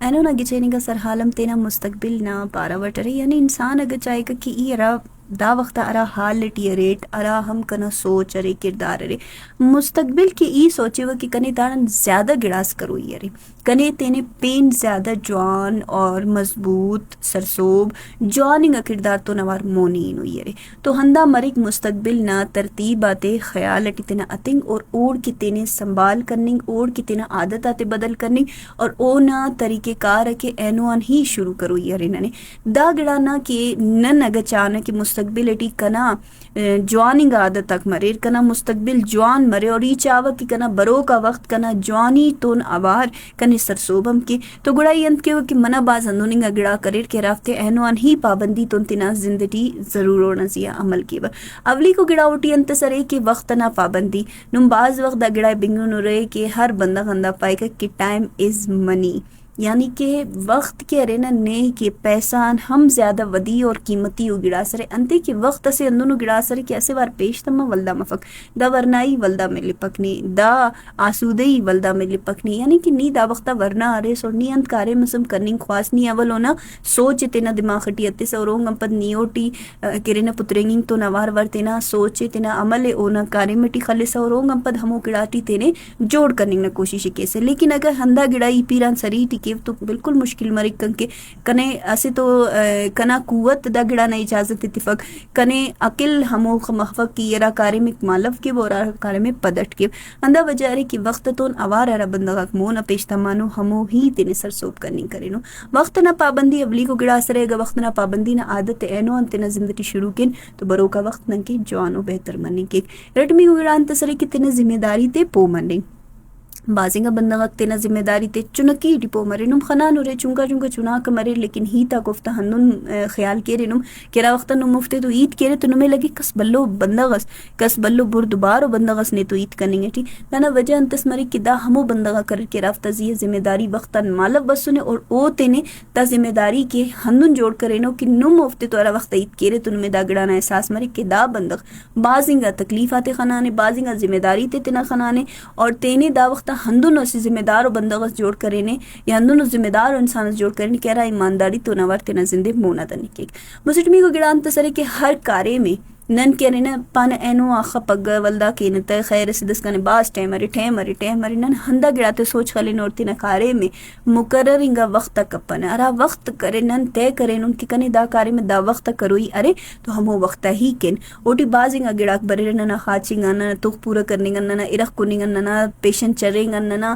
एनो ना गिचेनिगा सरहालम तेना मुस्तकबिल ना पारावटरे यानी इंसान अगर चाहेगा कि ई अरा दा वक्त अरा हाल लिटियरेट अरा हम कना सोच अरे किरदार अरे मुस्तकबिल की ई सोचे वो कि कने तारन ज्यादा गिड़ास करो अरे कने तेने पेन ज्यादा जवान और मजबूत सरसोब जवानिंग किरदार तो नवार मोनी नो अरे तो हंदा मरिक मुस्तकबिल ना तरतीब आते ख्याल अटी तेना अतिंग और ओढ़ की तेने संभाल करनी ओढ़ की तेना आदत आते बदल करनी और ओ ना तरीके कार के एनुआन ही शुरू करो यार इन्होंने दा गिड़ा ना कि नन अगचाना कि मुस्तकबिलिटी कना जवानिंग आदत तक मरे कना मुस्तकबिल जवान मरे और ई चावा कि कना बरो का वक्त कना जवानी तोन आवार कने सरसोबम के तो गुड़ाई अंत के कि मना बाज अंदोनिंग गिड़ा करेर के राफ्ते एनुआन ही पाबंदी तोन तिना जिंदगी जरूर होना चाहिए अमल की अवली को गिड़ा उठी अंत सरे के वक्त ना पाबंदी नुम बाज वक्त गिड़ा बिंगु नुरे के हर बंदा गंदा पाएगा कि टाइम इज मनी यानी कि वक्त के अरे ना ने के पैसा हम ज्यादा वदी और कीमती हो गिड़ा सरे अंते के वक्त से अंदों गिड़ा सरे कि ऐसे बार पेश तमा वल्दा मफक दा वरनाई वल्दा में लिपकनी दा आसूदई वल्दा में लिपकनी यानी कि नी दा वक्ता वरना अरे सोर नी अंत कार्य मसम करनी ख्वास नी अवल होना सोच तेना दिमाग खटी अत्ते से और अंपद नियोटी किरे ना पुत्रेंगिंग तो नवार वर तेना सोचे तेना अमल ओना कार्य मिटी खले से और अंपद हमो गिड़ाटी तेने जोड़ करने ना कोशिश के से लेकिन अगर हंदा गिड़ाई पीरान सरी तो बिल्कुल मुश्किल मरिक के कने ऐसे तो कना कुवत दा गिड़ा ना इजाजत इतिफक कने अकिल हमो मखफक की यरा कार्य में मालव के बोरा कार्य में पदट के अंदा वजह रे कि वक्त तो अवार अरा बंदा मोन अपेशता मानो हमो ही तेने सरसोप करनी करे नो वक्त ना पाबंदी अवली को गिड़ा सरे अगर वक्त ना पाबंदी ना आदत एनो अंत ना जिंदगी शुरू किन तो बरो का वक्त न के जवानो बेहतर मनी के रटमी को गिड़ा अंत सरे कि तेने जिम्मेदारी ते पो मनी बाजिंगा बंदा वक्त तेना जिम्मेदारी ते चुनकी डिपो मरे नुम खना नुरे चुंका चुंका चुना के मरे लेकिन ही ता गुफ्ता हन्नुन ख्याल के रे नुम केरा वक्त नुम मुफ्ते तो ईद के रे तो नुमे लगी कस बल्लो बंदागस कस बल्लो बुरदुबार बंदागस ने तो ईद करेंगे ठीक ना वजह अंतस मरे कि दा हमो बंदागा कर के राफ्ता जी जिम्मेदारी वक्तन मालव बस सुने और ओ तेने ता जिम्मेदारी के हन्नुन जोड़ करे नो कि नुम मुफ्ते तो अरा वक्त ईद के रे तो नुमे दा गड़ाना एहसास मरे कि दा बंदग बाजिंगा तकलीफ आते खनाने बाजिंगा जिम्मेदारी ते तेना खनाने और तेने दा वक्त हंदुनो से जिम्मेदार और बंदोबस्त जोड़ करेने या हंदुनो जिम्मेदार और इंसान जोड़ करेने कह रहा ईमानदारी तो नवर तेना जिंदे मोना दनी के मुसलमी को गिड़ान तसरे के हर कार्य में नन के ना पान एनो आखा पग वल्दा के न तय खैर सिदस कने बास टेमरी नन हंदा गिड़ाते सोच खले नोरती न कार्य में मुकर्रर इंगा वक्त कपन अरा वक्त करे नन तय करे उन के कने दा कार्य में दा वक्त करोई अरे तो हमो वक्त ही केन ओटी बाजिंगा गिड़ाक बरे न खाचिंगा न तुख पूरा करने न इरख कुनिंगा न पेशेंट चरेंगा न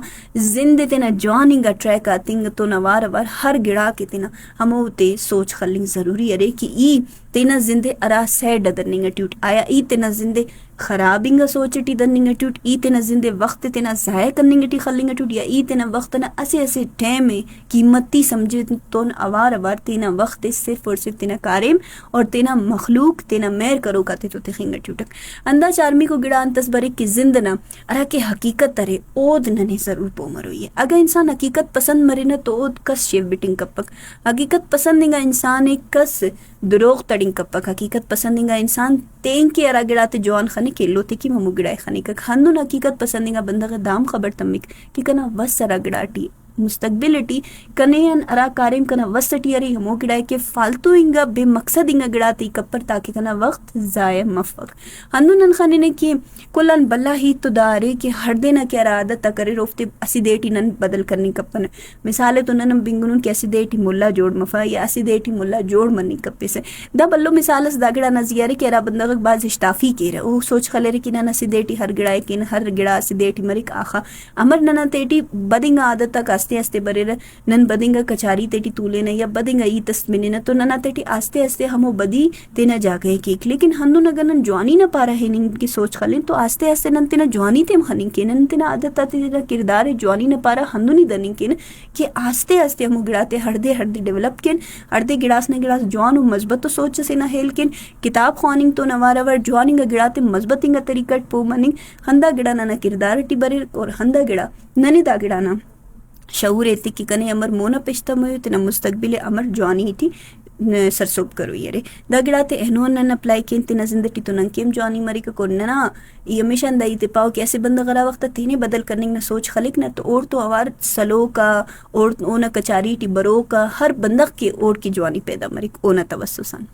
जिंदे तेना जवानिंगा ट्रैक आतिंग तो नवार वार हर गिड़ा के तेना हमो ते सोच खलिंग जरूरी अरे कि ई तेना जिंदे अरा सै डदरनिंग ट्यूट आया ई तेना जिंदे खराबिंगा सोचटी दनिंग ट्यूट ई तेना जिंदे वक्त तेना जाय करनिंग टी खलिंग ट्यूट या ई तेना वक्त ना ऐसे ऐसे टाइम में कीमती समझे तो अवार अवार तेना वक्त सिर्फ और सिर्फ तेना कारेम और तेना मखलूक तेना मैर करो काते तो तेखिंग ट्यूटक अंदा चारमी को गिड़ा अंतस बरे की जिंद ना अरा के हकीकत तरे ओद नने जरूर पो मरोई अगर इंसान हकीकत पसंद मरे ना तो ओद कस शेव बिटिंग कपक हकीकत पसंद इंसान एक कस दुरोग तड़िंग कपक हकीकत पसंदीगा इंसान तें के अरा गिड़ाते जवान खने के लोते की ममु गिड़ाए खने का खानदुन हकीकत पसंदीगा बंदा का दाम खबर तमिक कि कना वस अरा गिड़ाटी मुस्तकबिलिटी कनेयन अरा कारिम कना वसटी अरे हमो गिड़ाए के फालतू इंगा बेमकसद इंगा गिड़ाती कपर ताकि कना वक्त जाय मफक हंदुनन खाने ने कि कुलन बल्ला ही तो दारे कि हर देना के आदत करे रोफते असिदेटी नन बदल करनी कपन मिसाले तो नन बिंगुन के असिदेटी मुल्ला जोड़ मफा या असिदेटी मुल्ला जोड़ मनी कप्पे से दा बल्लो मिसालस दागड़ा नजियारे के अरा बंदा का बाज इस्ताफी के रे ओ सोच खले रे कि नन असिदेटी हर गिड़ाए कि हर गिड़ा असिदेटी मरिक आखा अमर नन तेटी बदिंगा आदत तक आस्ते आस्ते बरे नन बदिंगा कचारी तेटी तूले न या बदिंगा ई तस्मिने न तो नना तेटी आस्ते आस्ते हमो बदी तेना जागे केक लेकिन हंदु नगर नन जवानी न पा रहे निंग की सोच खलिन तो आस्ते आस्ते नन तेना जवानी तेम खनिंग के नन तेना आदत आती तेना किरदार है जवानी न पा रहा हंदु नी दनिंग के न कि आस्ते आस्ते हमो गिड़ाते हरदे डेवलप केन हरदे गिड़ास ने गिड़ास जवान और मजबत तो सोच से ना हेल केन किताब खानिंग तो नवारावर जवानिंग गिड़ाते मजबतिंग तरीकट पो मनिंग हंदा गिड़ा ना किरदार टी बरे और हंदा गिड़ा ननी दा गिड़ा ना शऊर एती कि कने अमर मोना पेशता मयो तेना मुस्तकबिल अमर जवानी थी सरसोब करो ये रे दगड़ाते एहनो नन अप्लाई केंते न जिंदगी तो नंकेम जॉनी मरी का कोन्ना ना ये हमेशा दई ते पाओ कि ऐसे बंदा गरा वक्त तीने बदल करने न सोच खलिक ना तो और तो आवार सलो का और ओना कचारी टी बरो का हर बंदक के और की जवानी पैदा मरी ओना तवस्सुसन